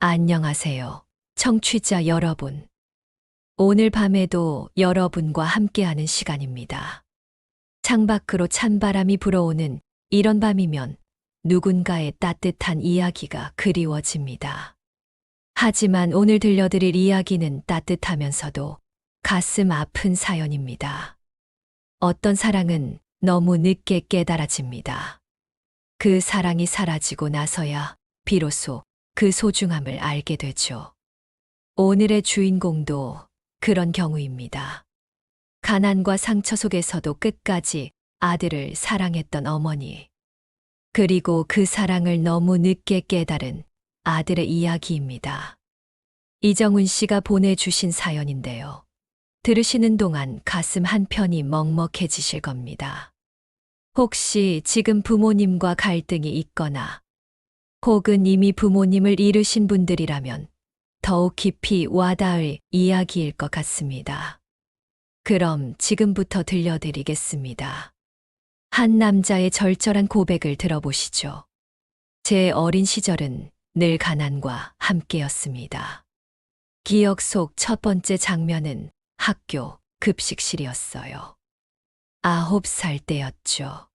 안녕하세요. 청취자 여러분. 오늘 밤에도 여러분과 함께하는 시간입니다. 창밖으로 찬바람이 불어오는 이런 밤이면 누군가의 따뜻한 이야기가 그리워집니다. 하지만 오늘 들려드릴 이야기는 따뜻하면서도 가슴 아픈 사연입니다. 어떤 사랑은 너무 늦게 깨달아집니다. 그 사랑이 사라지고 나서야 비로소 그 소중함을 알게 되죠. 오늘의 주인공도 그런 경우입니다. 가난과 상처 속에서도 끝까지 아들을 사랑했던 어머니. 그리고 그 사랑을 너무 늦게 깨달은 아들의 이야기입니다. 이정훈 씨가 보내주신 사연인데요. 들으시는 동안 가슴 한편이 먹먹해지실 겁니다. 혹시 지금 부모님과 갈등이 있거나 혹은 이미 부모님을 잃으신 분들이라면 더욱 깊이 와닿을 이야기일 것 같습니다. 그럼 지금부터 들려드리겠습니다. 한 남자의 절절한 고백을 들어보시죠. 제 어린 시절은 늘 가난과 함께였습니다. 기억 속 첫 번째 장면은 학교 급식실이었어요. 9살 때였죠.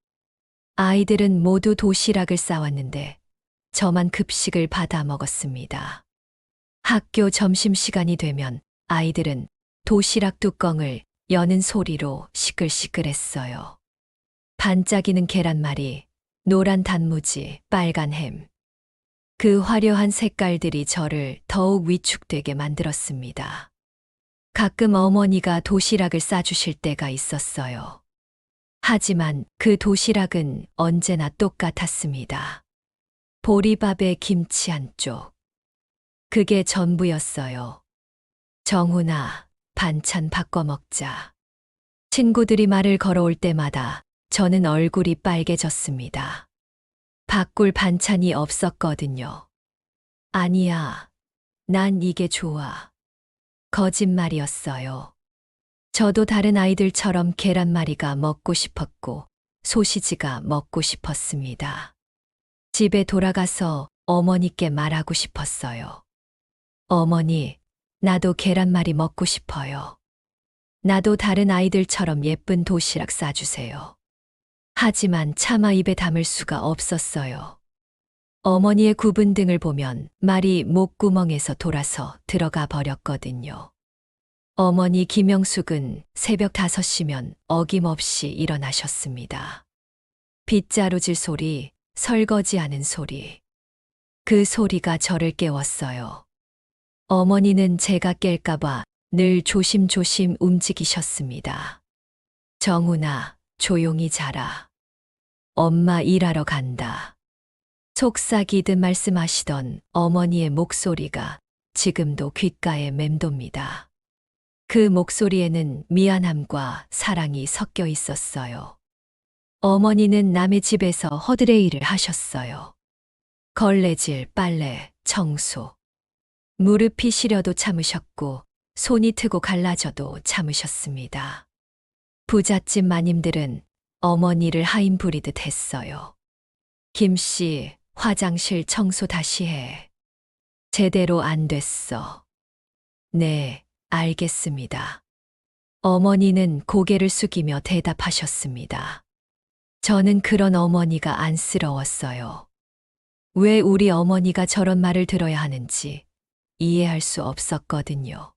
아이들은 모두 도시락을 싸왔는데 저만 급식을 받아 먹었습니다. 학교 점심시간이 되면 아이들은 도시락 뚜껑을 여는 소리로 시끌시끌했어요. 반짝이는 계란말이, 노란 단무지, 빨간 햄. 그 화려한 색깔들이 저를 더욱 위축되게 만들었습니다. 가끔 어머니가 도시락을 싸주실 때가 있었어요. 하지만 그 도시락은 언제나 똑같았습니다. 보리밥에 김치 한 쪽. 그게 전부였어요. 정훈아, 반찬 바꿔 먹자. 친구들이 말을 걸어올 때마다 저는 얼굴이 빨개졌습니다. 바꿀 반찬이 없었거든요. 아니야, 난 이게 좋아. 거짓말이었어요. 저도 다른 아이들처럼 계란말이가 먹고 싶었고 소시지가 먹고 싶었습니다. 집에 돌아가서 어머니께 말하고 싶었어요. 어머니, 나도 계란말이 먹고 싶어요. 나도 다른 아이들처럼 예쁜 도시락 싸주세요. 하지만 차마 입에 담을 수가 없었어요. 어머니의 굽은 등을 보면 말이 목구멍에서 돌아서 들어가 버렸거든요. 어머니 김영숙은 새벽 5시면 어김없이 일어나셨습니다. 빗자루질 소리, 설거지하는 소리. 그 소리가 저를 깨웠어요. 어머니는 제가 깰까봐 늘 조심조심 움직이셨습니다. 정훈아, 조용히 자라. 엄마 일하러 간다. 속삭이듯 말씀하시던 어머니의 목소리가 지금도 귓가에 맴돕니다. 그 목소리에는 미안함과 사랑이 섞여 있었어요. 어머니는 남의 집에서 허드레 일을 하셨어요. 걸레질, 빨래, 청소. 무릎이 시려도 참으셨고 손이 트고 갈라져도 참으셨습니다. 부잣집 마님들은 어머니를 하인 부리듯 했어요. 김씨, 화장실 청소 다시 해. 제대로 안 됐어. 네, 알겠습니다. 어머니는 고개를 숙이며 대답하셨습니다. 저는 그런 어머니가 안쓰러웠어요. 왜 우리 어머니가 저런 말을 들어야 하는지 이해할 수 없었거든요.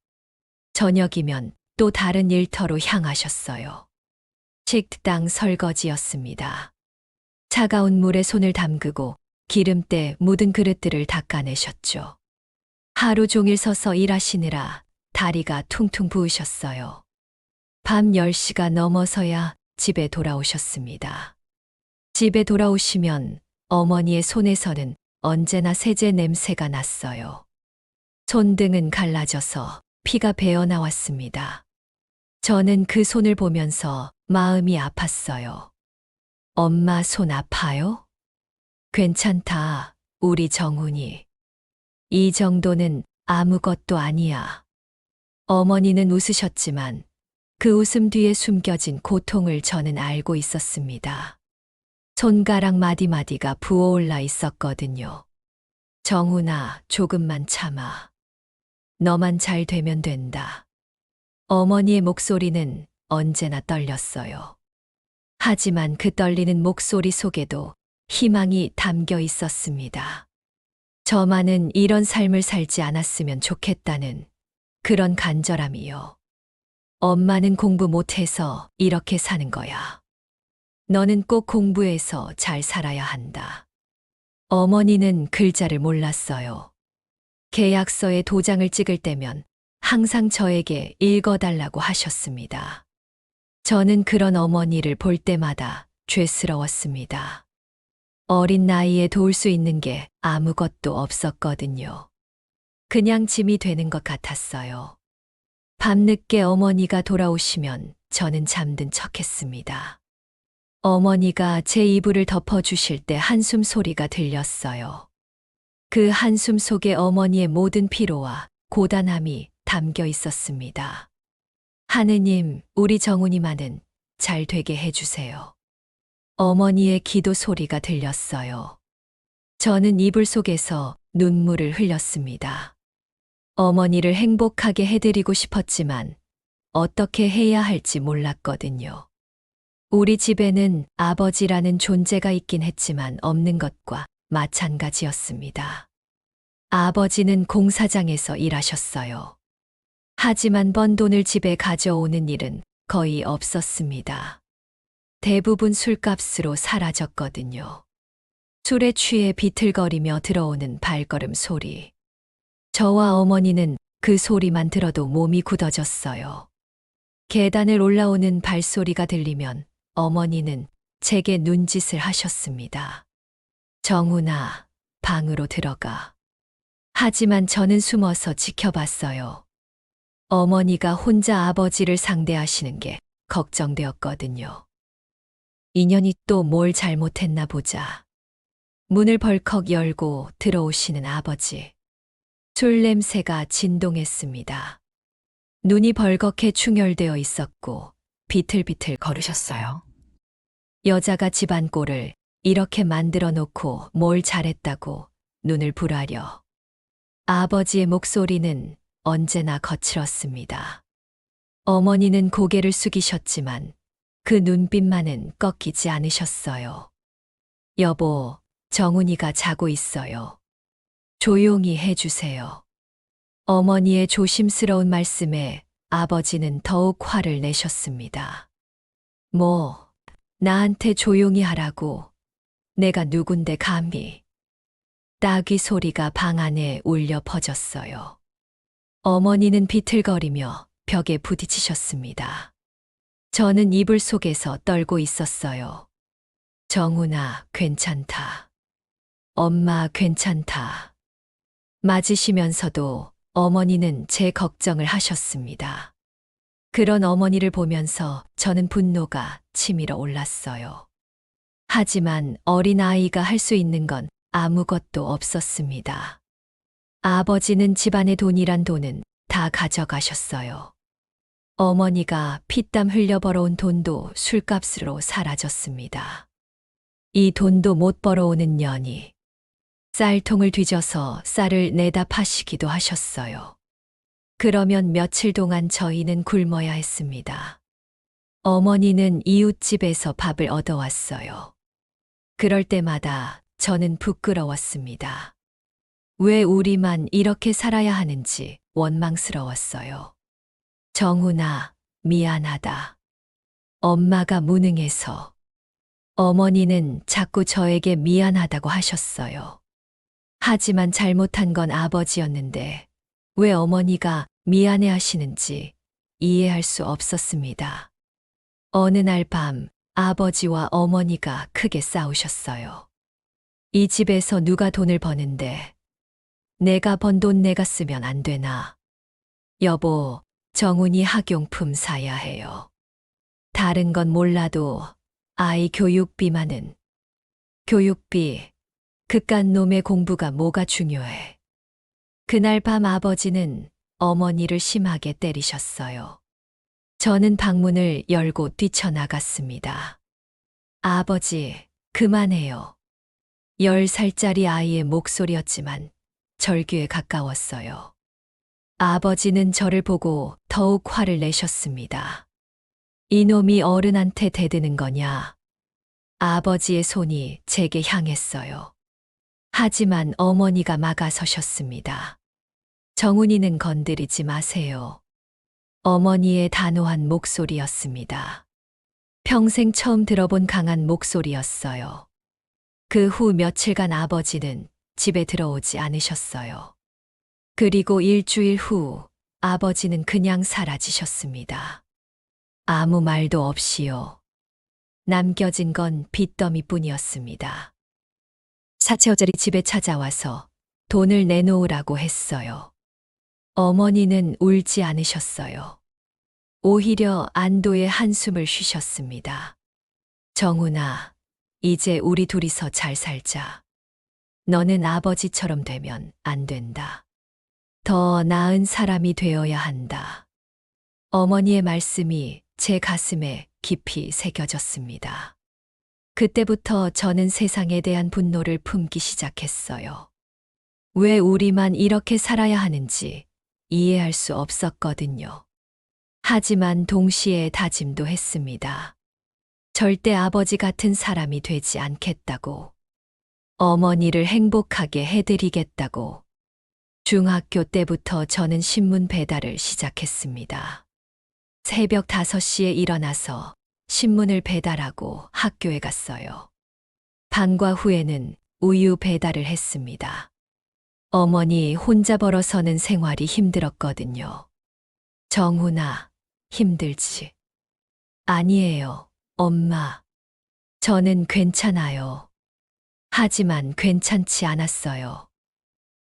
저녁이면 또 다른 일터로 향하셨어요. 식당 설거지였습니다. 차가운 물에 손을 담그고 기름때 묻은 그릇들을 닦아내셨죠. 하루 종일 서서 일하시느라 다리가 퉁퉁 부으셨어요. 밤 10시가 넘어서야 집에 돌아오셨습니다. 집에 돌아오시면 어머니의 손에서는 언제나 세제 냄새가 났어요. 손등은 갈라져서 피가 배어 나왔습니다. 저는 그 손을 보면서 마음이 아팠어요. 엄마 손 아파요? 괜찮다, 우리 정훈이. 이 정도는 아무것도 아니야. 어머니는 웃으셨지만 그 웃음 뒤에 숨겨진 고통을 저는 알고 있었습니다. 손가락 마디마디가 부어올라 있었거든요. 정훈아, 조금만 참아. 너만 잘 되면 된다. 어머니의 목소리는 언제나 떨렸어요. 하지만 그 떨리는 목소리 속에도 희망이 담겨 있었습니다. 저만은 이런 삶을 살지 않았으면 좋겠다는 그런 간절함이요. 엄마는 공부 못해서 이렇게 사는 거야. 너는 꼭 공부해서 잘 살아야 한다. 어머니는 글자를 몰랐어요. 계약서에 도장을 찍을 때면 항상 저에게 읽어달라고 하셨습니다. 저는 그런 어머니를 볼 때마다 죄스러웠습니다. 어린 나이에 도울 수 있는 게 아무것도 없었거든요. 그냥 짐이 되는 것 같았어요. 밤늦게 어머니가 돌아오시면 저는 잠든 척했습니다. 어머니가 제 이불을 덮어주실 때 한숨 소리가 들렸어요. 그 한숨 속에 어머니의 모든 피로와 고단함이 담겨 있었습니다. 하느님, 우리 정훈이만은 잘 되게 해주세요. 어머니의 기도 소리가 들렸어요. 저는 이불 속에서 눈물을 흘렸습니다. 어머니를 행복하게 해드리고 싶었지만 어떻게 해야 할지 몰랐거든요. 우리 집에는 아버지라는 존재가 있긴 했지만 없는 것과 마찬가지였습니다. 아버지는 공사장에서 일하셨어요. 하지만 번 돈을 집에 가져오는 일은 거의 없었습니다. 대부분 술값으로 사라졌거든요. 술에 취해 비틀거리며 들어오는 발걸음 소리. 저와 어머니는 그 소리만 들어도 몸이 굳어졌어요. 계단을 올라오는 발소리가 들리면 어머니는 제게 눈짓을 하셨습니다. 정훈아, 방으로 들어가. 하지만 저는 숨어서 지켜봤어요. 어머니가 혼자 아버지를 상대하시는 게 걱정되었거든요. 인연이 또 뭘 잘못했나 보자. 문을 벌컥 열고 들어오시는 아버지. 술 냄새가 진동했습니다. 눈이 벌겋게 충혈되어 있었고 비틀비틀 걸으셨어요. 여자가 집안 꼴을 이렇게 만들어 놓고 뭘 잘했다고 눈을 부라려. 아버지의 목소리는 언제나 거칠었습니다. 어머니는 고개를 숙이셨지만 그 눈빛만은 꺾이지 않으셨어요. 여보, 정훈이가 자고 있어요. 조용히 해주세요. 어머니의 조심스러운 말씀에 아버지는 더욱 화를 내셨습니다. 뭐, 나한테 조용히 하라고. 내가 누군데 감히. 따귀 소리가 방 안에 울려 퍼졌어요. 어머니는 비틀거리며 벽에 부딪히셨습니다. 저는 이불 속에서 떨고 있었어요. 정훈아, 괜찮다. 엄마, 괜찮다. 맞으시면서도 어머니는 제 걱정을 하셨습니다. 그런 어머니를 보면서 저는 분노가 치밀어 올랐어요. 하지만 어린아이가 할 수 있는 건 아무것도 없었습니다. 아버지는 집안의 돈이란 돈은 다 가져가셨어요. 어머니가 피땀 흘려 벌어온 돈도 술값으로 사라졌습니다. 이 돈도 못 벌어오는 년이 쌀통을 뒤져서 쌀을 내다 파시기도 하셨어요. 그러면 며칠 동안 저희는 굶어야 했습니다. 어머니는 이웃집에서 밥을 얻어왔어요. 그럴 때마다 저는 부끄러웠습니다. 왜 우리만 이렇게 살아야 하는지 원망스러웠어요. 정훈아, 미안하다. 엄마가 무능해서. 어머니는 자꾸 저에게 미안하다고 하셨어요. 하지만 잘못한 건 아버지였는데 왜 어머니가 미안해 하시는지 이해할 수 없었습니다. 어느 날 밤 아버지와 어머니가 크게 싸우셨어요. 이 집에서 누가 돈을 버는데 내가 번 돈 내가 쓰면 안 되나? 여보, 정훈이 학용품 사야 해요. 다른 건 몰라도 아이 교육비만은. 교육비, 그깟 놈의 공부가 뭐가 중요해. 그날 밤 아버지는 어머니를 심하게 때리셨어요. 저는 방문을 열고 뛰쳐나갔습니다. 아버지, 그만해요. 10살짜리 아이의 목소리였지만 절규에 가까웠어요. 아버지는 저를 보고 더욱 화를 내셨습니다. 이놈이 어른한테 대드는 거냐? 아버지의 손이 제게 향했어요. 하지만 어머니가 막아서셨습니다. 정훈이는 건드리지 마세요. 어머니의 단호한 목소리였습니다. 평생 처음 들어본 강한 목소리였어요. 그 후 며칠간 아버지는 집에 들어오지 않으셨어요. 그리고 일주일 후 아버지는 그냥 사라지셨습니다. 아무 말도 없이요. 남겨진 건 빚더미뿐이었습니다. 사채어절이 집에 찾아와서 돈을 내놓으라고 했어요. 어머니는 울지 않으셨어요. 오히려 안도의 한숨을 쉬셨습니다. 정훈아, 이제 우리 둘이서 잘 살자. 너는 아버지처럼 되면 안 된다. 더 나은 사람이 되어야 한다. 어머니의 말씀이 제 가슴에 깊이 새겨졌습니다. 그때부터 저는 세상에 대한 분노를 품기 시작했어요. 왜 우리만 이렇게 살아야 하는지 이해할 수 없었거든요. 하지만 동시에 다짐도 했습니다. 절대 아버지 같은 사람이 되지 않겠다고. 어머니를 행복하게 해드리겠다고. 중학교 때부터 저는 신문 배달을 시작했습니다. 새벽 5시에 일어나서 신문을 배달하고 학교에 갔어요. 방과 후에는 우유 배달을 했습니다. 어머니 혼자 벌어서는 생활이 힘들었거든요. 정훈아, 힘들지? 아니에요, 엄마. 저는 괜찮아요. 하지만 괜찮지 않았어요.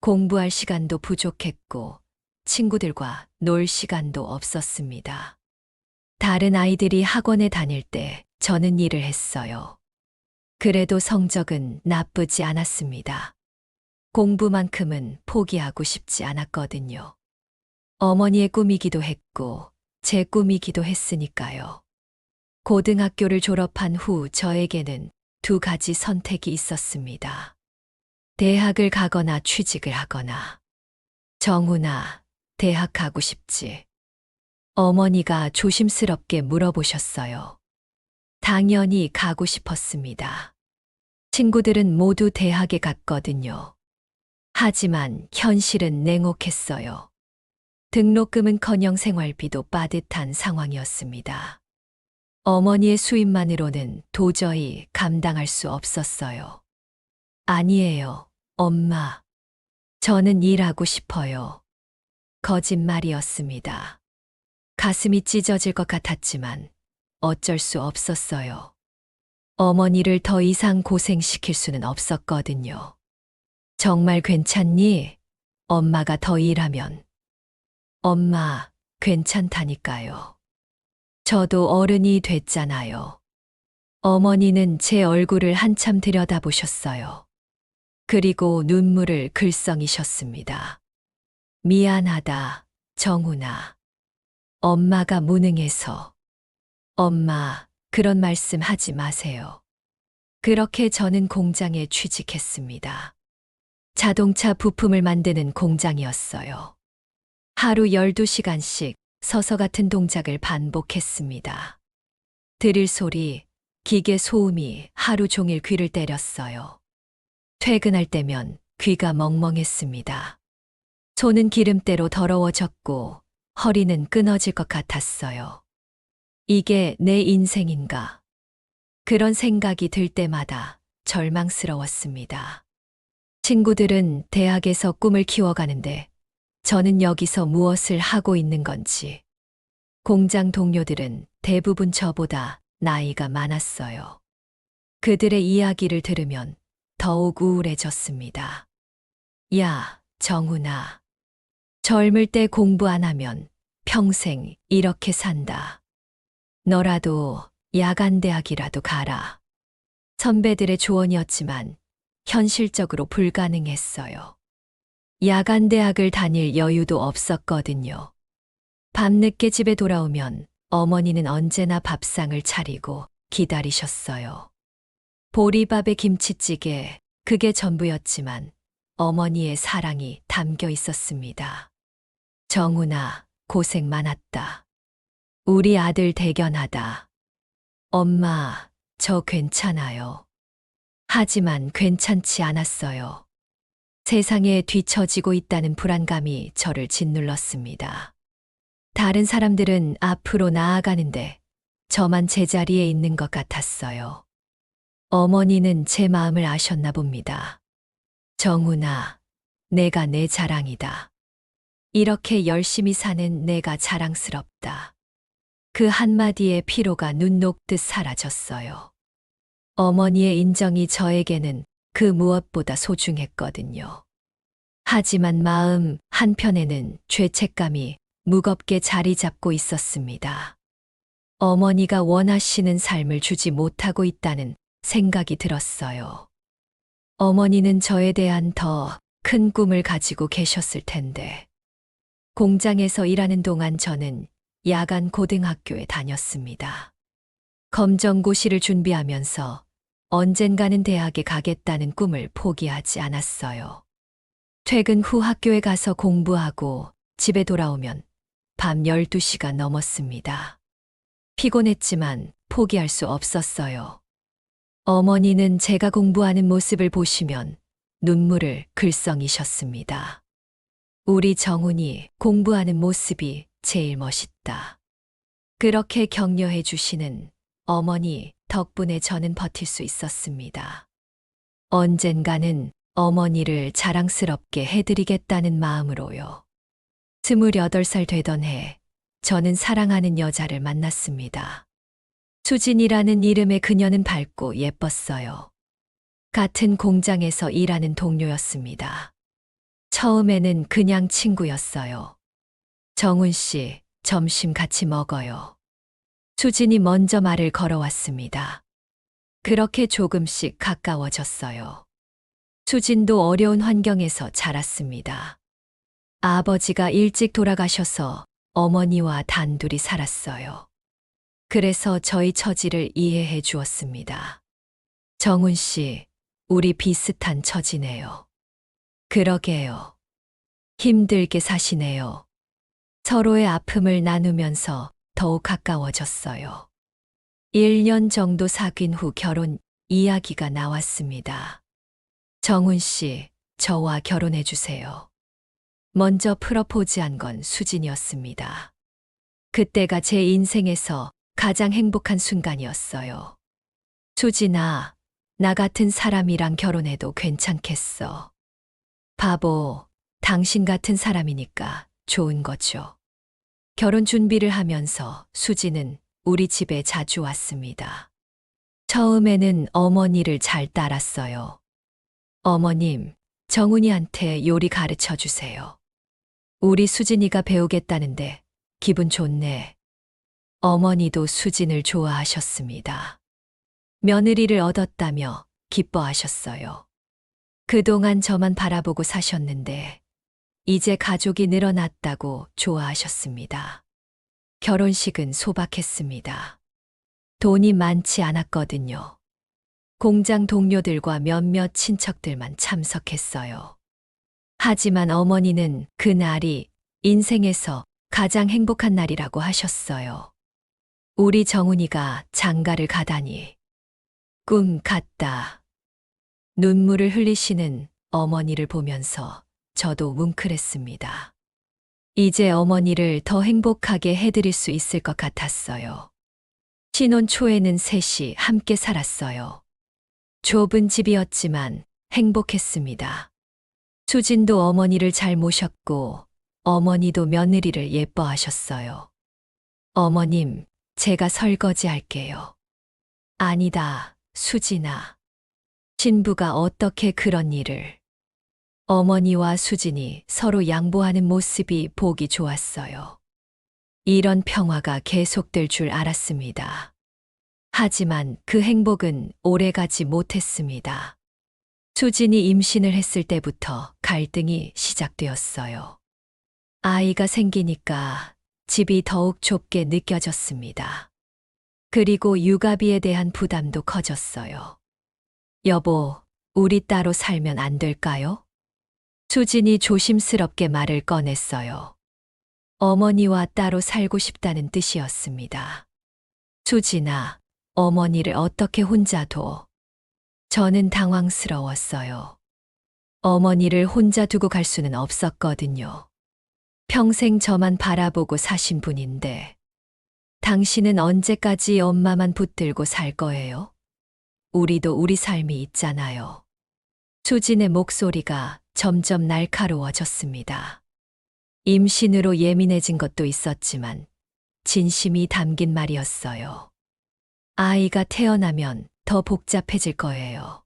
공부할 시간도 부족했고 친구들과 놀 시간도 없었습니다. 다른 아이들이 학원에 다닐 때 저는 일을 했어요. 그래도 성적은 나쁘지 않았습니다. 공부만큼은 포기하고 싶지 않았거든요. 어머니의 꿈이기도 했고 제 꿈이기도 했으니까요. 고등학교를 졸업한 후 저에게는 2가지 선택이 있었습니다. 대학을 가거나 취직을 하거나. 정훈아, 대학 가고 싶지? 어머니가 조심스럽게 물어보셨어요. 당연히 가고 싶었습니다. 친구들은 모두 대학에 갔거든요. 하지만 현실은 냉혹했어요. 등록금은커녕 생활비도 빠듯한 상황이었습니다. 어머니의 수입만으로는 도저히 감당할 수 없었어요. 아니에요, 엄마. 저는 일하고 싶어요. 거짓말이었습니다. 가슴이 찢어질 것 같았지만 어쩔 수 없었어요. 어머니를 더 이상 고생시킬 수는 없었거든요. 정말 괜찮니? 엄마가 더 일하면. 엄마, 괜찮다니까요. 저도 어른이 됐잖아요. 어머니는 제 얼굴을 한참 들여다보셨어요. 그리고 눈물을 글썽이셨습니다. 미안하다, 정훈아. 엄마가 무능해서. 엄마, 그런 말씀 하지 마세요. 그렇게 저는 공장에 취직했습니다. 자동차 부품을 만드는 공장이었어요. 하루 12시간씩 서서 같은 동작을 반복했습니다. 드릴 소리, 기계 소음이 하루 종일 귀를 때렸어요. 퇴근할 때면 귀가 멍멍했습니다. 손은 기름때로 더러워졌고 허리는 끊어질 것 같았어요. 이게 내 인생인가? 그런 생각이 들 때마다 절망스러웠습니다. 친구들은 대학에서 꿈을 키워가는데 저는 여기서 무엇을 하고 있는 건지. 공장 동료들은 대부분 저보다 나이가 많았어요. 그들의 이야기를 들으면 더욱 우울해졌습니다. 야, 정훈아. 젊을 때 공부 안 하면 평생 이렇게 산다. 너라도 야간대학이라도 가라. 선배들의 조언이었지만 현실적으로 불가능했어요. 야간대학을 다닐 여유도 없었거든요. 밤늦게 집에 돌아오면 어머니는 언제나 밥상을 차리고 기다리셨어요. 보리밥에 김치찌개, 그게 전부였지만 어머니의 사랑이 담겨 있었습니다. 정훈아, 고생 많았다. 우리 아들 대견하다. 엄마, 저 괜찮아요. 하지만 괜찮지 않았어요. 세상에 뒤처지고 있다는 불안감이 저를 짓눌렀습니다. 다른 사람들은 앞으로 나아가는데 저만 제자리에 있는 것 같았어요. 어머니는 제 마음을 아셨나 봅니다. 정훈아, 내가 내 자랑이다. 이렇게 열심히 사는 내가 자랑스럽다. 그 한마디에 피로가 눈 녹듯 사라졌어요. 어머니의 인정이 저에게는 그 무엇보다 소중했거든요. 하지만 마음 한편에는 죄책감이 무겁게 자리 잡고 있었습니다. 어머니가 원하시는 삶을 주지 못하고 있다는 생각이 들었어요. 어머니는 저에 대한 더 큰 꿈을 가지고 계셨을 텐데. 공장에서 일하는 동안 저는 야간 고등학교에 다녔습니다. 검정고시를 준비하면서 언젠가는 대학에 가겠다는 꿈을 포기하지 않았어요. 퇴근 후 학교에 가서 공부하고 집에 돌아오면 밤 12시가 넘었습니다. 피곤했지만 포기할 수 없었어요. 어머니는 제가 공부하는 모습을 보시면 눈물을 글썽이셨습니다. 우리 정훈이 공부하는 모습이 제일 멋있다. 그렇게 격려해 주시는 어머니 덕분에 저는 버틸 수 있었습니다. 언젠가는 어머니를 자랑스럽게 해드리겠다는 마음으로요. 28살 되던 해, 저는 사랑하는 여자를 만났습니다. 수진이라는 이름의 그녀는 밝고 예뻤어요. 같은 공장에서 일하는 동료였습니다. 처음에는 그냥 친구였어요. 정훈 씨, 점심 같이 먹어요. 수진이 먼저 말을 걸어왔습니다. 그렇게 조금씩 가까워졌어요. 수진도 어려운 환경에서 자랐습니다. 아버지가 일찍 돌아가셔서 어머니와 단둘이 살았어요. 그래서 저희 처지를 이해해 주었습니다. 정훈 씨, 우리 비슷한 처지네요. 그러게요. 힘들게 사시네요. 서로의 아픔을 나누면서 더욱 가까워졌어요. 1년 정도 사귄 후 결혼 이야기가 나왔습니다. 정훈 씨, 저와 결혼해 주세요. 먼저 프러포즈한 건 수진이었습니다. 그때가 제 인생에서 가장 행복한 순간이었어요. 수진아, 나 같은 사람이랑 결혼해도 괜찮겠어. 바보, 당신 같은 사람이니까 좋은 거죠. 결혼 준비를 하면서 수진은 우리 집에 자주 왔습니다. 처음에는 어머니를 잘 따랐어요. 어머님, 정훈이한테 요리 가르쳐 주세요. 우리 수진이가 배우겠다는데 기분 좋네. 어머니도 수진을 좋아하셨습니다. 며느리를 얻었다며 기뻐하셨어요. 그동안 저만 바라보고 사셨는데 이제 가족이 늘어났다고 좋아하셨습니다. 결혼식은 소박했습니다. 돈이 많지 않았거든요. 공장 동료들과 몇몇 친척들만 참석했어요. 하지만 어머니는 그 날이 인생에서 가장 행복한 날이라고 하셨어요. 우리 정훈이가 장가를 가다니. 꿈 같다. 눈물을 흘리시는 어머니를 보면서 저도 뭉클했습니다. 이제 어머니를 더 행복하게 해드릴 수 있을 것 같았어요. 신혼 초에는 셋이 함께 살았어요. 좁은 집이었지만 행복했습니다. 수진도 어머니를 잘 모셨고 어머니도 며느리를 예뻐하셨어요. 어머님, 제가 설거지 할게요. 아니다, 수진아. 신부가 어떻게 그런 일을. 어머니와 수진이 서로 양보하는 모습이 보기 좋았어요. 이런 평화가 계속될 줄 알았습니다. 하지만 그 행복은 오래가지 못했습니다. 수진이 임신을 했을 때부터 갈등이 시작되었어요. 아이가 생기니까 집이 더욱 좁게 느껴졌습니다. 그리고 육아비에 대한 부담도 커졌어요. 여보, 우리 따로 살면 안 될까요? 수진이 조심스럽게 말을 꺼냈어요. 어머니와 따로 살고 싶다는 뜻이었습니다. 수진아, 어머니를 어떻게 혼자 둬? 저는 당황스러웠어요. 어머니를 혼자 두고 갈 수는 없었거든요. 평생 저만 바라보고 사신 분인데, 당신은 언제까지 엄마만 붙들고 살 거예요? 우리도 우리 삶이 있잖아요. 수진의 목소리가 점점 날카로워졌습니다. 임신으로 예민해진 것도 있었지만 진심이 담긴 말이었어요. 아이가 태어나면 더 복잡해질 거예요.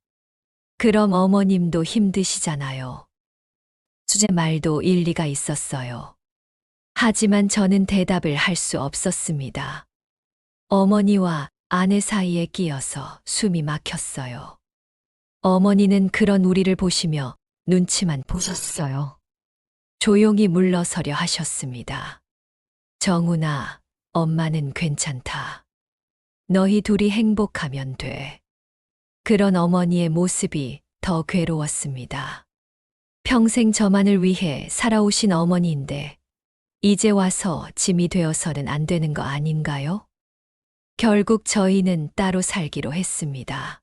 그럼 어머님도 힘드시잖아요. 수제 말도 일리가 있었어요. 하지만 저는 대답을 할 수 없었습니다. 어머니와 아내 사이에 끼어서 숨이 막혔어요. 어머니는 그런 우리를 보시며 눈치만 보셨어요. 조용히 물러서려 하셨습니다. 정훈아, 엄마는 괜찮다. 너희 둘이 행복하면 돼. 그런 어머니의 모습이 더 괴로웠습니다. 평생 저만을 위해 살아오신 어머니인데 이제 와서 짐이 되어서는 안 되는 거 아닌가요? 결국 저희는 따로 살기로 했습니다.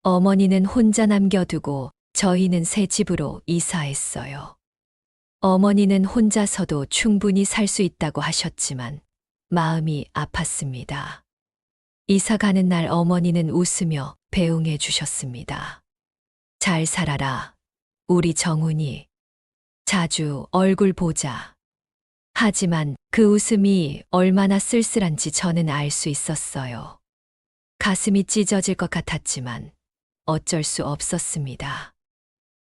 어머니는 혼자 남겨두고 저희는 새 집으로 이사했어요. 어머니는 혼자서도 충분히 살 수 있다고 하셨지만 마음이 아팠습니다. 이사 가는 날 어머니는 웃으며 배웅해 주셨습니다. 잘 살아라, 우리 정훈이. 자주 얼굴 보자. 하지만 그 웃음이 얼마나 쓸쓸한지 저는 알 수 있었어요. 가슴이 찢어질 것 같았지만 어쩔 수 없었습니다.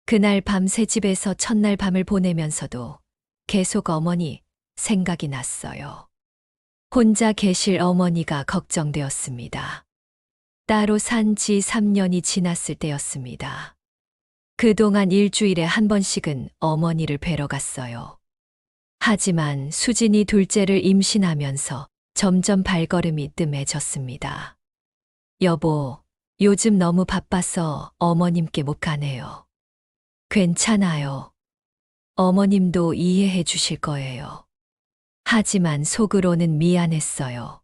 그날 밤 새 집에서 첫날 밤을 보내면서도 계속 어머니 생각이 났어요. 혼자 계실 어머니가 걱정되었습니다. 따로 산 지 3년이 지났을 때였습니다. 그동안 일주일에 한 번씩은 어머니를 뵈러 갔어요. 하지만 수진이 둘째를 임신하면서 점점 발걸음이 뜸해졌습니다. 여보, 요즘 너무 바빠서 어머님께 못 가네요. 괜찮아요. 어머님도 이해해 주실 거예요. 하지만 속으로는 미안했어요.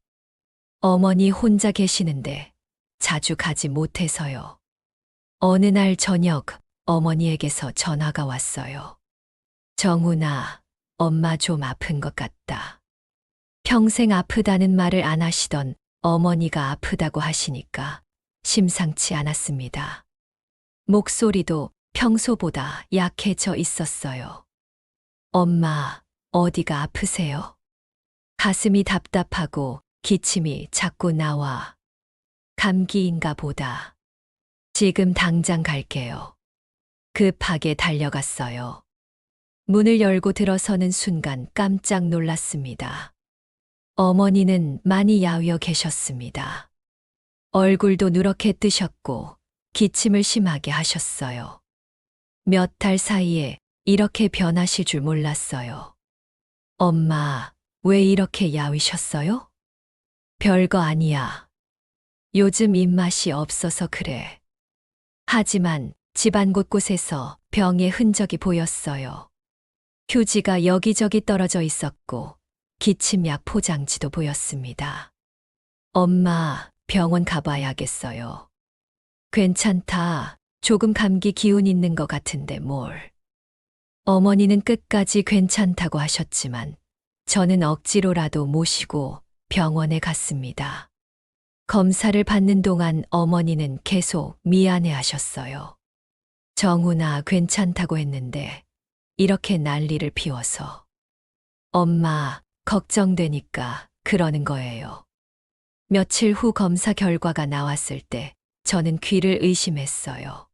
어머니 혼자 계시는데 자주 가지 못해서요. 어느 날 저녁 어머니에게서 전화가 왔어요. 정훈아, 엄마 좀 아픈 것 같다. 평생 아프다는 말을 안 하시던 어머니가 아프다고 하시니까 심상치 않았습니다. 목소리도 평소보다 약해져 있었어요. 엄마, 어디가 아프세요? 가슴이 답답하고 기침이 자꾸 나와. 감기인가 보다. 지금 당장 갈게요. 급하게 달려갔어요. 문을 열고 들어서는 순간 깜짝 놀랐습니다. 어머니는 많이 야위어 계셨습니다. 얼굴도 누렇게 뜨셨고 기침을 심하게 하셨어요. 몇 달 사이에 이렇게 변하실 줄 몰랐어요. 엄마, 왜 이렇게 야위셨어요? 별거 아니야. 요즘 입맛이 없어서 그래. 하지만 집안 곳곳에서 병의 흔적이 보였어요. 휴지가 여기저기 떨어져 있었고 기침약 포장지도 보였습니다. 엄마, 병원 가봐야겠어요. 괜찮다. 조금 감기 기운 있는 것 같은데 뭘. 어머니는 끝까지 괜찮다고 하셨지만 저는 억지로라도 모시고 병원에 갔습니다. 검사를 받는 동안 어머니는 계속 미안해 하셨어요. 정훈아, 괜찮다고 했는데 이렇게 난리를 피워서. 엄마, 걱정되니까 그러는 거예요. 며칠 후 검사 결과가 나왔을 때 저는 귀를 의심했어요.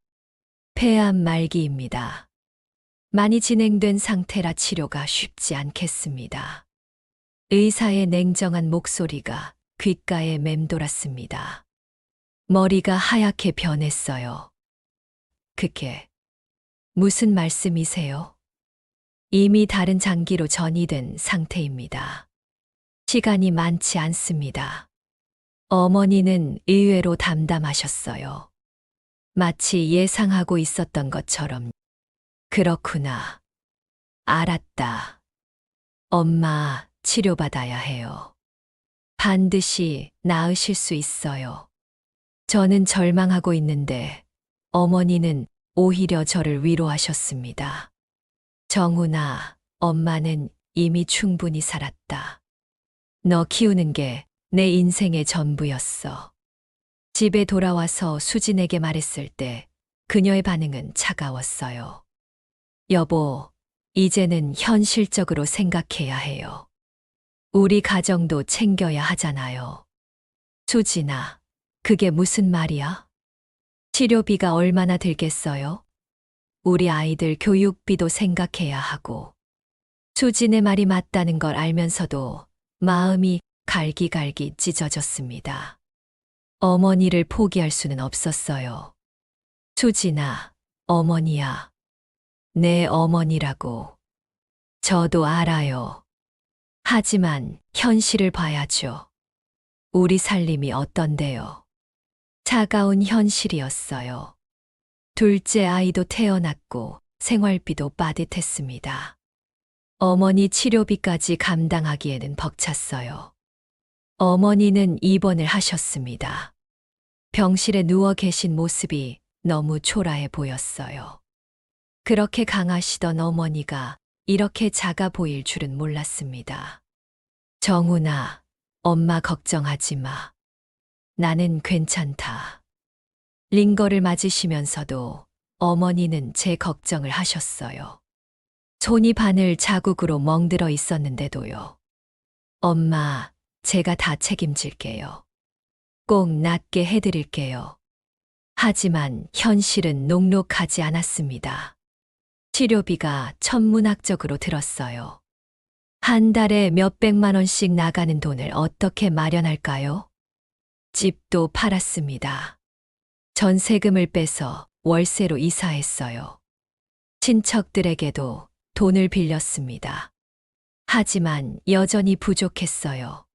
폐암 말기입니다. 많이 진행된 상태라 치료가 쉽지 않겠습니다. 의사의 냉정한 목소리가 귓가에 맴돌았습니다. 머리가 하얗게 변했어요. 그게 무슨 말씀이세요? 이미 다른 장기로 전이된 상태입니다. 시간이 많지 않습니다. 어머니는 의외로 담담하셨어요. 마치 예상하고 있었던 것처럼 그렇구나. 알았다. 엄마, 치료받아야 해요. 반드시 나으실 수 있어요. 저는 절망하고 있는데 어머니는 오히려 저를 위로하셨습니다. 정훈아, 엄마는 이미 충분히 살았다. 너 키우는 게 내 인생의 전부였어. 집에 돌아와서 수진에게 말했을 때 그녀의 반응은 차가웠어요. 여보, 이제는 현실적으로 생각해야 해요. 우리 가정도 챙겨야 하잖아요. 수진아, 그게 무슨 말이야? 치료비가 얼마나 들겠어요? 우리 아이들 교육비도 생각해야 하고. 수진의 말이 맞다는 걸 알면서도 마음이 갈기갈기 찢어졌습니다. 어머니를 포기할 수는 없었어요. 수진아, 어머니야. 내 어머니라고. 저도 알아요. 하지만 현실을 봐야죠. 우리 살림이 어떤데요? 차가운 현실이었어요. 둘째 아이도 태어났고 생활비도 빠듯했습니다. 어머니 치료비까지 감당하기에는 벅찼어요. 어머니는 입원을 하셨습니다. 병실에 누워 계신 모습이 너무 초라해 보였어요. 그렇게 강하시던 어머니가 이렇게 작아 보일 줄은 몰랐습니다. 정훈아, 엄마 걱정하지 마. 나는 괜찮다. 링거를 맞으시면서도 어머니는 제 걱정을 하셨어요. 손이 바늘 자국으로 멍들어 있었는데도요. 엄마, 제가 다 책임질게요. 꼭 낫게 해드릴게요. 하지만 현실은 녹록하지 않았습니다. 치료비가 천문학적으로 들었어요. 한 달에 몇백만 원씩 나가는 돈을 어떻게 마련할까요? 집도 팔았습니다. 전세금을 빼서 월세로 이사했어요. 친척들에게도 돈을 빌렸습니다. 하지만 여전히 부족했어요.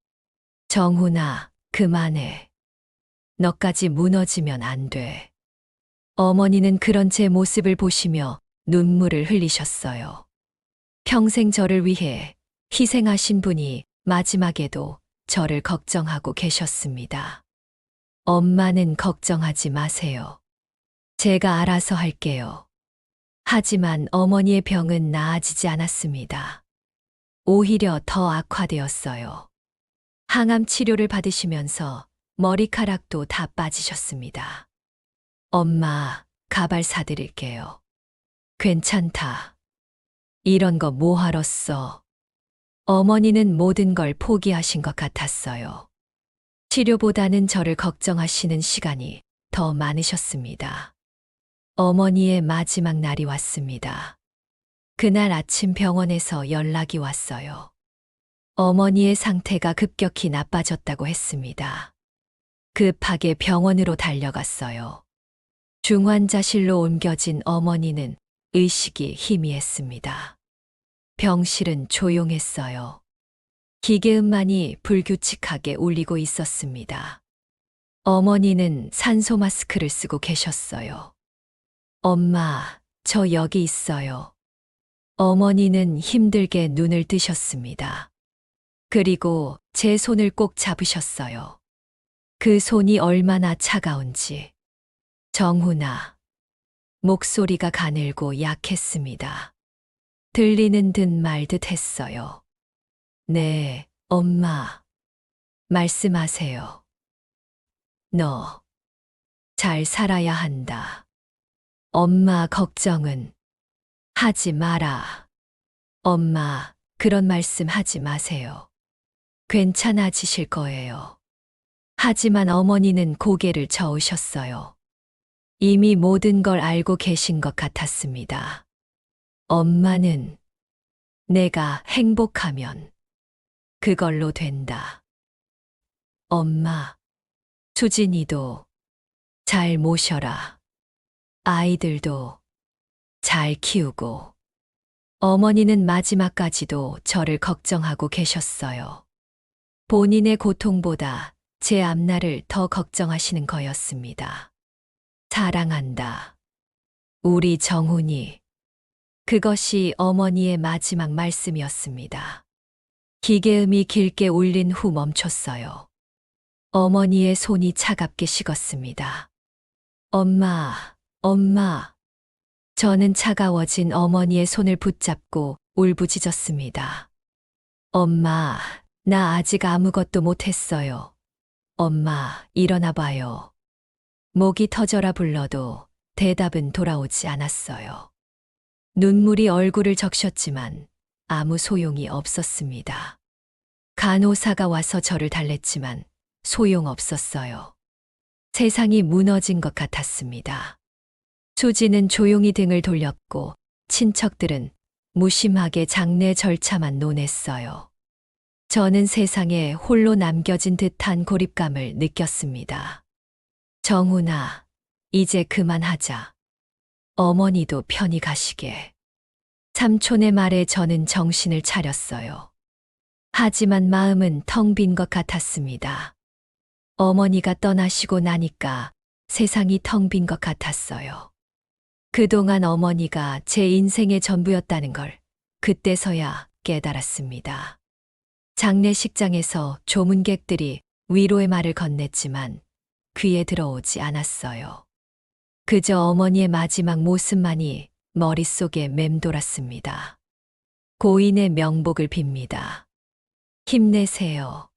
정훈아, 그만해. 너까지 무너지면 안 돼. 어머니는 그런 제 모습을 보시며 눈물을 흘리셨어요. 평생 저를 위해 희생하신 분이 마지막에도 저를 걱정하고 계셨습니다. 엄마는 걱정하지 마세요. 제가 알아서 할게요. 하지만 어머니의 병은 나아지지 않았습니다. 오히려 더 악화되었어요. 항암 치료를 받으시면서 머리카락도 다 빠지셨습니다. 엄마, 가발 사드릴게요. 괜찮다. 이런 거 뭐하러 써? 어머니는 모든 걸 포기하신 것 같았어요. 치료보다는 저를 걱정하시는 시간이 더 많으셨습니다. 어머니의 마지막 날이 왔습니다. 그날 아침 병원에서 연락이 왔어요. 어머니의 상태가 급격히 나빠졌다고 했습니다. 급하게 병원으로 달려갔어요. 중환자실로 옮겨진 어머니는 의식이 희미했습니다. 병실은 조용했어요. 기계음만이 불규칙하게 울리고 있었습니다. 어머니는 산소 마스크를 쓰고 계셨어요. 엄마, 저 여기 있어요. 어머니는 힘들게 눈을 뜨셨습니다. 그리고 제 손을 꼭 잡으셨어요. 그 손이 얼마나 차가운지. 정훈아. 목소리가 가늘고 약했습니다. 들리는 듯 말 듯 했어요. 네, 엄마. 말씀하세요. 너. 잘 살아야 한다. 엄마 걱정은 하지 마라. 엄마, 그런 말씀 하지 마세요. 괜찮아지실 거예요. 하지만 어머니는 고개를 저으셨어요. 이미 모든 걸 알고 계신 것 같았습니다. 엄마는 내가 행복하면 그걸로 된다. 엄마, 수진이도 잘 모셔라. 아이들도 잘 키우고. 어머니는 마지막까지도 저를 걱정하고 계셨어요. 본인의 고통보다 제 앞날을 더 걱정하시는 거였습니다. 사랑한다. 우리 정훈이. 그것이 어머니의 마지막 말씀이었습니다. 기계음이 길게 울린 후 멈췄어요. 어머니의 손이 차갑게 식었습니다. 엄마, 엄마. 저는 차가워진 어머니의 손을 붙잡고 울부짖었습니다. 엄마, 나 아직 아무것도 못했어요. 엄마, 일어나 봐요. 목이 터져라 불러도 대답은 돌아오지 않았어요. 눈물이 얼굴을 적셨지만 아무 소용이 없었습니다. 간호사가 와서 저를 달랬지만 소용없었어요. 세상이 무너진 것 같았습니다. 수지는 조용히 등을 돌렸고 친척들은 무심하게 장례 절차만 논했어요. 저는 세상에 홀로 남겨진 듯한 고립감을 느꼈습니다. 정훈아, 이제 그만하자. 어머니도 편히 가시게. 삼촌의 말에 저는 정신을 차렸어요. 하지만 마음은 텅 빈 것 같았습니다. 어머니가 떠나시고 나니까 세상이 텅 빈 것 같았어요. 그동안 어머니가 제 인생의 전부였다는 걸 그때서야 깨달았습니다. 장례식장에서 조문객들이 위로의 말을 건넸지만 귀에 들어오지 않았어요. 그저 어머니의 마지막 모습만이 머릿속에 맴돌았습니다. 고인의 명복을 빕니다. 힘내세요.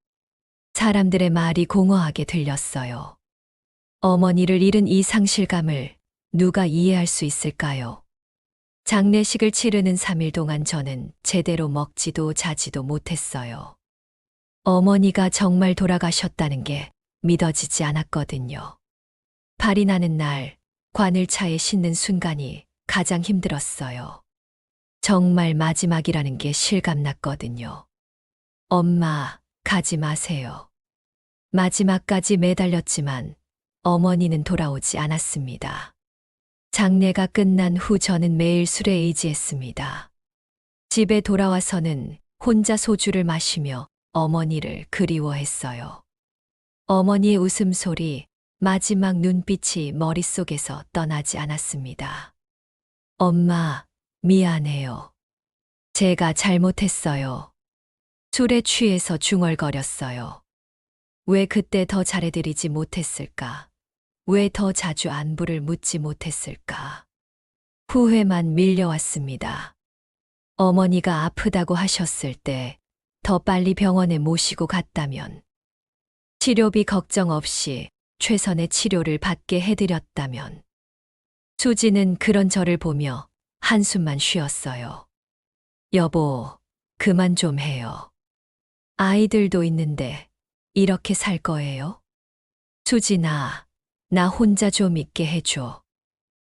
사람들의 말이 공허하게 들렸어요. 어머니를 잃은 이 상실감을 누가 이해할 수 있을까요? 장례식을 치르는 3일 동안 저는 제대로 먹지도 자지도 못했어요. 어머니가 정말 돌아가셨다는 게 믿어지지 않았거든요. 발이 나는 날 관을차에 싣는 순간이 가장 힘들었어요. 정말 마지막이라는 게 실감났거든요. 엄마, 가지 마세요. 마지막까지 매달렸지만 어머니는 돌아오지 않았습니다. 장례가 끝난 후 저는 매일 술에 의지했습니다. 집에 돌아와서는 혼자 소주를 마시며 어머니를 그리워했어요. 어머니의 웃음소리, 마지막 눈빛이 머릿속에서 떠나지 않았습니다. 엄마, 미안해요. 제가 잘못했어요. 술에 취해서 중얼거렸어요. 왜 그때 더 잘해드리지 못했을까? 왜 더 자주 안부를 묻지 못했을까? 후회만 밀려왔습니다. 어머니가 아프다고 하셨을 때 더 빨리 병원에 모시고 갔다면, 치료비 걱정 없이 최선의 치료를 받게 해드렸다면, 수지는 그런 저를 보며 한숨만 쉬었어요. 여보, 그만 좀 해요. 아이들도 있는데 이렇게 살 거예요? 수진아, 나 혼자 좀 있게 해줘.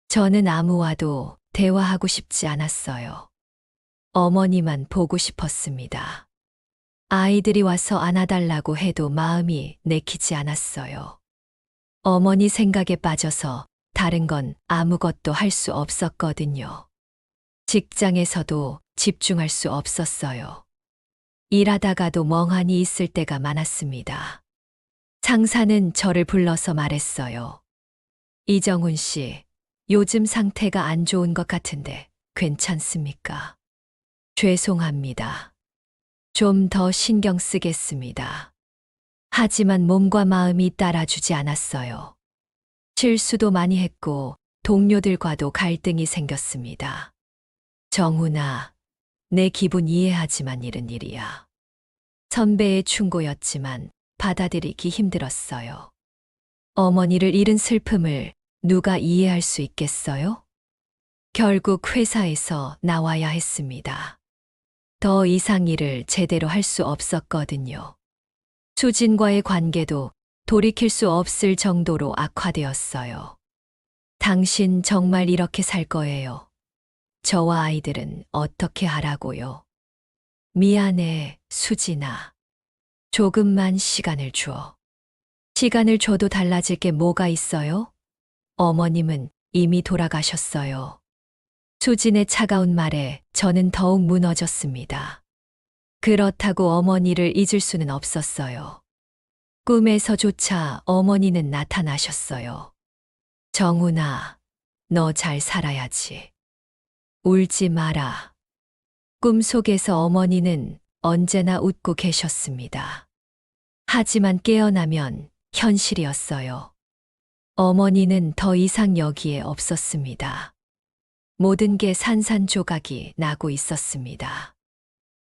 저는 아무와도 대화하고 싶지 않았어요. 어머니만 보고 싶었습니다. 아이들이 와서 안아달라고 해도 마음이 내키지 않았어요. 어머니 생각에 빠져서 다른 건 아무것도 할 수 없었거든요. 직장에서도 집중할 수 없었어요. 일하다가도 멍하니 있을 때가 많았습니다. 상사는 저를 불러서 말했어요. 이정훈 씨, 요즘 상태가 안 좋은 것 같은데 괜찮습니까? 죄송합니다. 좀 더 신경 쓰겠습니다. 하지만 몸과 마음이 따라주지 않았어요. 실수도 많이 했고 동료들과도 갈등이 생겼습니다. 정훈아, 내 기분 이해하지만 이런 일이야. 선배의 충고였지만 받아들이기 힘들었어요. 어머니를 잃은 슬픔을 누가 이해할 수 있겠어요? 결국 회사에서 나와야 했습니다. 더 이상 일을 제대로 할 수 없었거든요. 수진과의 관계도 돌이킬 수 없을 정도로 악화되었어요. 당신 정말 이렇게 살 거예요. 저와 아이들은 어떻게 하라고요? 미안해, 수진아. 조금만 시간을 줘. 시간을 줘도 달라질 게 뭐가 있어요? 어머님은 이미 돌아가셨어요. 수진의 차가운 말에 저는 더욱 무너졌습니다. 그렇다고 어머니를 잊을 수는 없었어요. 꿈에서조차 어머니는 나타나셨어요. 정훈아, 너 잘 살아야지. 울지 마라. 꿈속에서 어머니는 언제나 웃고 계셨습니다. 하지만 깨어나면 현실이었어요. 어머니는 더 이상 여기에 없었습니다. 모든 게 산산조각이 나고 있었습니다.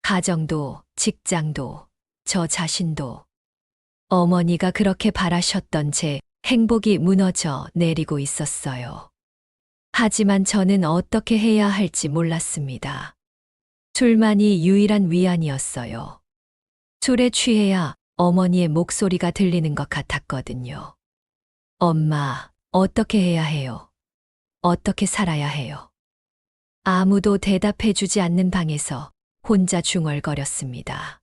가정도, 직장도, 저 자신도. 어머니가 그렇게 바라셨던 제 행복이 무너져 내리고 있었어요. 하지만 저는 어떻게 해야 할지 몰랐습니다. 술만이 유일한 위안이었어요. 술에 취해야 어머니의 목소리가 들리는 것 같았거든요. 엄마, 어떻게 해야 해요? 어떻게 살아야 해요? 아무도 대답해주지 않는 방에서 혼자 중얼거렸습니다.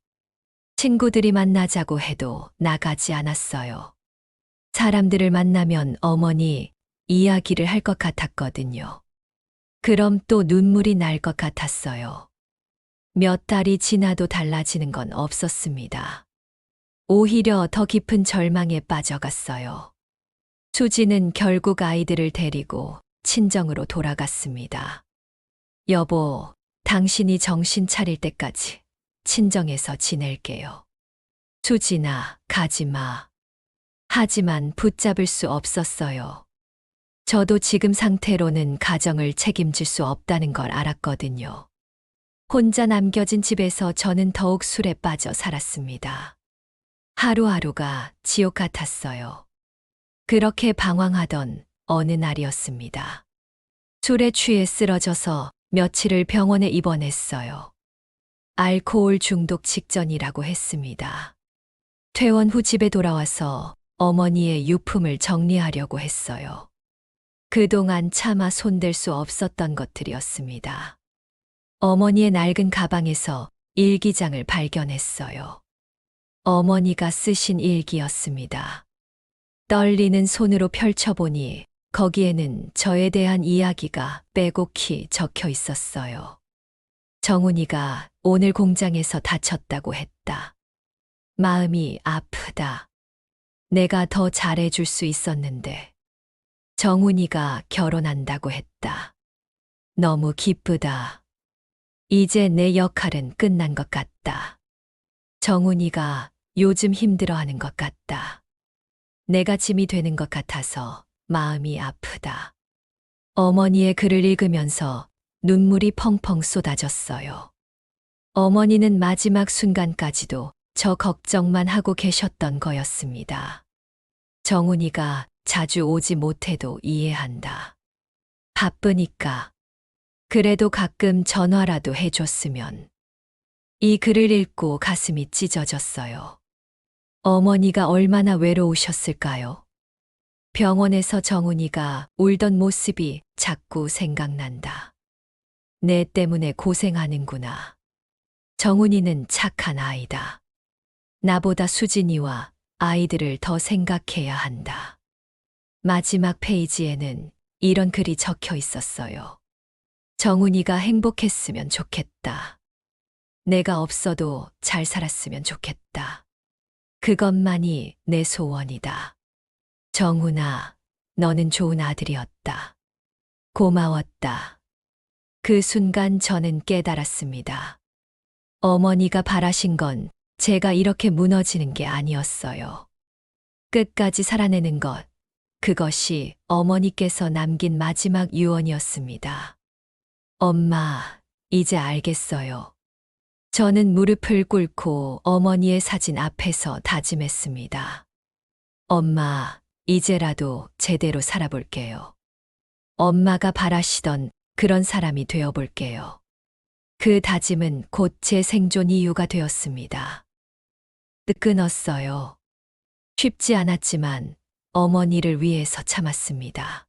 친구들이 만나자고 해도 나가지 않았어요. 사람들을 만나면 어머니 이야기를 할 것 같았거든요. 그럼 또 눈물이 날 것 같았어요. 몇 달이 지나도 달라지는 건 없었습니다. 오히려 더 깊은 절망에 빠져갔어요. 수지는 결국 아이들을 데리고 친정으로 돌아갔습니다. 여보, 당신이 정신 차릴 때까지 친정에서 지낼게요. 수진아, 가지 마. 하지만 붙잡을 수 없었어요. 저도 지금 상태로는 가정을 책임질 수 없다는 걸 알았거든요. 혼자 남겨진 집에서 저는 더욱 술에 빠져 살았습니다. 하루하루가 지옥 같았어요. 그렇게 방황하던 어느 날이었습니다. 술에 취해 쓰러져서 며칠을 병원에 입원했어요. 알코올 중독 직전이라고 했습니다. 퇴원 후 집에 돌아와서 어머니의 유품을 정리하려고 했어요. 그동안 차마 손댈 수 없었던 것들이었습니다. 어머니의 낡은 가방에서 일기장을 발견했어요. 어머니가 쓰신 일기였습니다. 떨리는 손으로 펼쳐보니 거기에는 저에 대한 이야기가 빼곡히 적혀 있었어요. 정훈이가 오늘 공장에서 다쳤다고 했다. 마음이 아프다. 내가 더 잘해줄 수 있었는데. 정훈이가 결혼한다고 했다. 너무 기쁘다. 이제 내 역할은 끝난 것 같다. 정훈이가 요즘 힘들어하는 것 같다. 내가 짐이 되는 것 같아서 마음이 아프다. 어머니의 글을 읽으면서 눈물이 펑펑 쏟아졌어요. 어머니는 마지막 순간까지도 저 걱정만 하고 계셨던 거였습니다. 정훈이가 자주 오지 못해도 이해한다. 바쁘니까. 그래도 가끔 전화라도 해줬으면. 이 글을 읽고 가슴이 찢어졌어요. 어머니가 얼마나 외로우셨을까요? 병원에서 정훈이가 울던 모습이 자꾸 생각난다. 내 때문에 고생하는구나. 정훈이는 착한 아이다. 나보다 수진이와 아이들을 더 생각해야 한다. 마지막 페이지에는 이런 글이 적혀 있었어요. 정훈이가 행복했으면 좋겠다. 내가 없어도 잘 살았으면 좋겠다. 그것만이 내 소원이다. 정훈아, 너는 좋은 아들이었다. 고마웠다. 그 순간 저는 깨달았습니다. 어머니가 바라신 건 제가 이렇게 무너지는 게 아니었어요. 끝까지 살아내는 것, 그것이 어머니께서 남긴 마지막 유언이었습니다. 엄마, 이제 알겠어요. 저는 무릎을 꿇고 어머니의 사진 앞에서 다짐했습니다. 엄마, 이제라도 제대로 살아볼게요. 엄마가 바라시던 그런 사람이 되어볼게요. 그 다짐은 곧 제 생존 이유가 되었습니다. 끊었어요. 쉽지 않았지만 어머니를 위해서 참았습니다.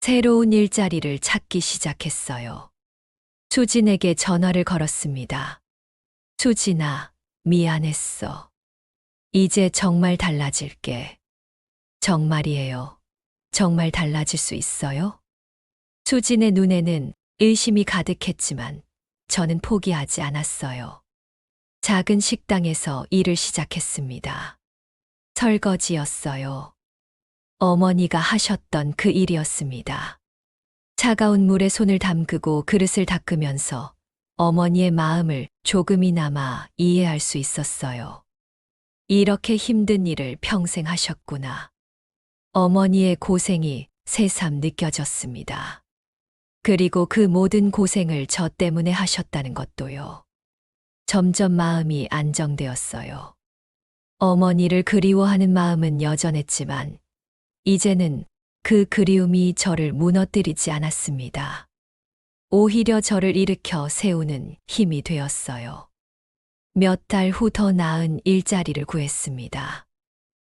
새로운 일자리를 찾기 시작했어요. 수진에게 전화를 걸었습니다. 수진아, 미안했어. 이제 정말 달라질게. 정말이에요. 정말 달라질 수 있어요? 수진의 눈에는 의심이 가득했지만 저는 포기하지 않았어요. 작은 식당에서 일을 시작했습니다. 설거지였어요. 어머니가 하셨던 그 일이었습니다. 차가운 물에 손을 담그고 그릇을 닦으면서 어머니의 마음을 조금이나마 이해할 수 있었어요. 이렇게 힘든 일을 평생 하셨구나. 어머니의 고생이 새삼 느껴졌습니다. 그리고 그 모든 고생을 저 때문에 하셨다는 것도요. 점점 마음이 안정되었어요. 어머니를 그리워하는 마음은 여전했지만, 이제는 그 그리움이 저를 무너뜨리지 않았습니다. 오히려 저를 일으켜 세우는 힘이 되었어요. 몇 달 후 더 나은 일자리를 구했습니다.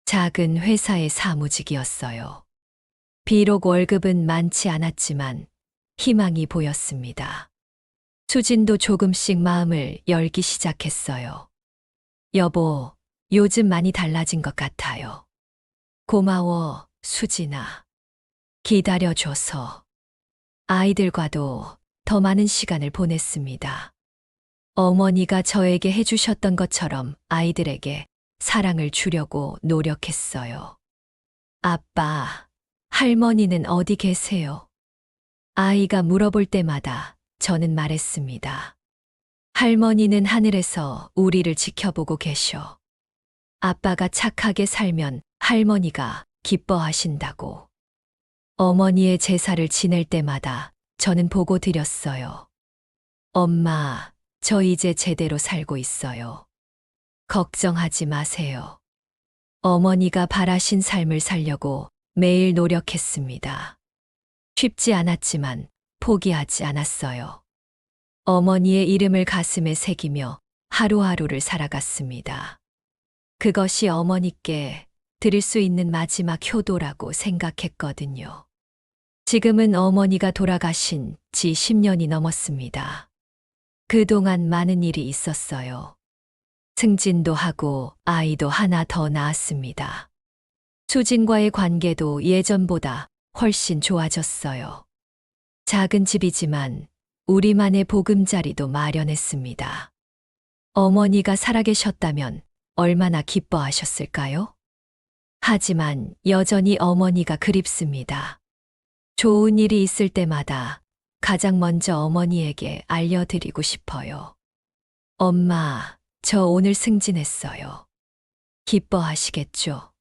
작은 회사의 사무직이었어요. 비록 월급은 많지 않았지만 희망이 보였습니다. 수진도 조금씩 마음을 열기 시작했어요. 여보, 요즘 많이 달라진 것 같아요. 고마워, 수진아. 기다려줘서. 아이들과도 더 많은 시간을 보냈습니다. 어머니가 저에게 해주셨던 것처럼 아이들에게 사랑을 주려고 노력했어요. 아빠, 할머니는 어디 계세요? 아이가 물어볼 때마다 저는 말했습니다. 할머니는 하늘에서 우리를 지켜보고 계셔. 아빠가 착하게 살면 할머니가 기뻐하신다고. 어머니의 제사를 지낼 때마다 저는 보고 드렸어요. 엄마, 저 이제 제대로 살고 있어요. 걱정하지 마세요. 어머니가 바라신 삶을 살려고 매일 노력했습니다. 쉽지 않았지만 포기하지 않았어요. 어머니의 이름을 가슴에 새기며 하루하루를 살아갔습니다. 그것이 어머니께 드릴 수 있는 마지막 효도라고 생각했거든요. 지금은 어머니가 돌아가신 지 10년이 넘었습니다. 그동안 많은 일이 있었어요. 승진도 하고 아이도 하나 더 낳았습니다. 수진과의 관계도 예전보다 훨씬 좋아졌어요. 작은 집이지만 우리만의 보금자리도 마련했습니다. 어머니가 살아계셨다면 얼마나 기뻐하셨을까요? 하지만 여전히 어머니가 그립습니다. 좋은 일이 있을 때마다 가장 먼저 어머니에게 알려드리고 싶어요. 엄마, 저 오늘 승진했어요. 기뻐하시겠죠?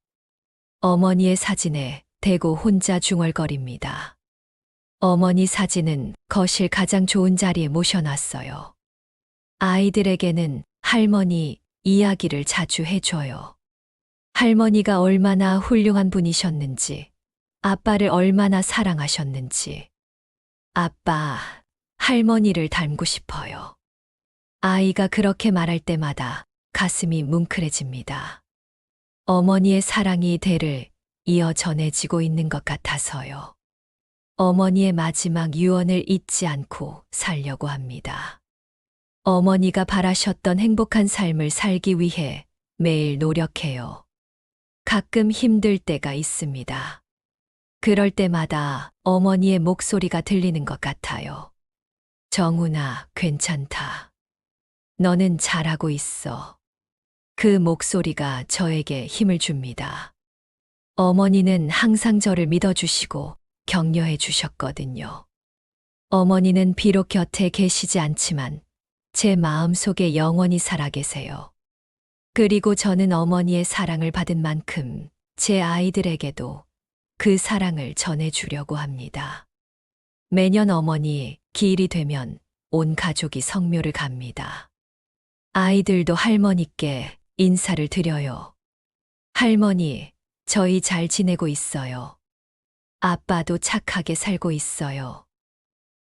어머니의 사진에 대고 혼자 중얼거립니다. 어머니 사진은 거실 가장 좋은 자리에 모셔놨어요. 아이들에게는 할머니 이야기를 자주 해줘요. 할머니가 얼마나 훌륭한 분이셨는지, 아빠를 얼마나 사랑하셨는지. 아빠, 할머니를 닮고 싶어요. 아이가 그렇게 말할 때마다 가슴이 뭉클해집니다. 어머니의 사랑이 대를 이어 전해지고 있는 것 같아서요. 어머니의 마지막 유언을 잊지 않고 살려고 합니다. 어머니가 바라셨던 행복한 삶을 살기 위해 매일 노력해요. 가끔 힘들 때가 있습니다. 그럴 때마다 어머니의 목소리가 들리는 것 같아요. 정훈아, 괜찮다. 너는 잘하고 있어. 그 목소리가 저에게 힘을 줍니다. 어머니는 항상 저를 믿어주시고 격려해 주셨거든요. 어머니는 비록 곁에 계시지 않지만 제 마음 속에 영원히 살아 계세요. 그리고 저는 어머니의 사랑을 받은 만큼 제 아이들에게도 그 사랑을 전해주려고 합니다. 매년 어머니 기일이 되면 온 가족이 성묘를 갑니다. 아이들도 할머니께 인사를 드려요. 할머니, 저희 잘 지내고 있어요. 아빠도 착하게 살고 있어요.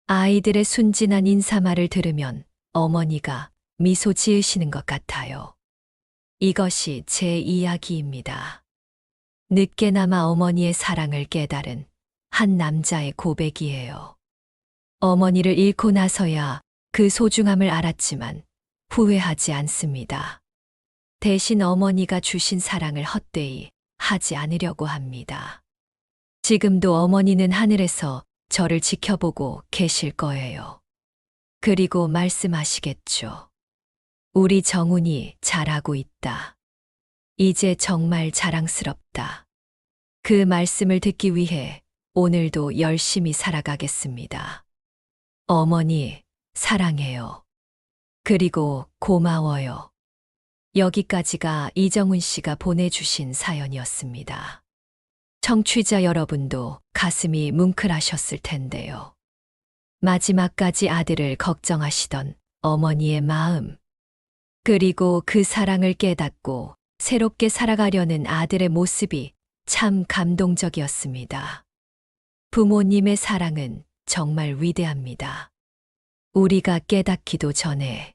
아이들의 순진한 인사말을 들으면 어머니가 미소 지으시는 것 같아요. 이것이 제 이야기입니다. 늦게나마 어머니의 사랑을 깨달은 한 남자의 고백이에요. 어머니를 잃고 나서야 그 소중함을 알았지만 후회하지 않습니다. 대신 어머니가 주신 사랑을 헛되이 하지 않으려고 합니다. 지금도 어머니는 하늘에서 저를 지켜보고 계실 거예요. 그리고 말씀하시겠죠. 우리 정훈이 잘하고 있다. 이제 정말 자랑스럽다. 그 말씀을 듣기 위해 오늘도 열심히 살아가겠습니다. 어머니, 사랑해요. 그리고 고마워요. 여기까지가 이정훈 씨가 보내주신 사연이었습니다. 청취자 여러분도 가슴이 뭉클하셨을 텐데요. 마지막까지 아들을 걱정하시던 어머니의 마음, 그리고 그 사랑을 깨닫고 새롭게 살아가려는 아들의 모습이 참 감동적이었습니다. 부모님의 사랑은 정말 위대합니다. 우리가 깨닫기도 전에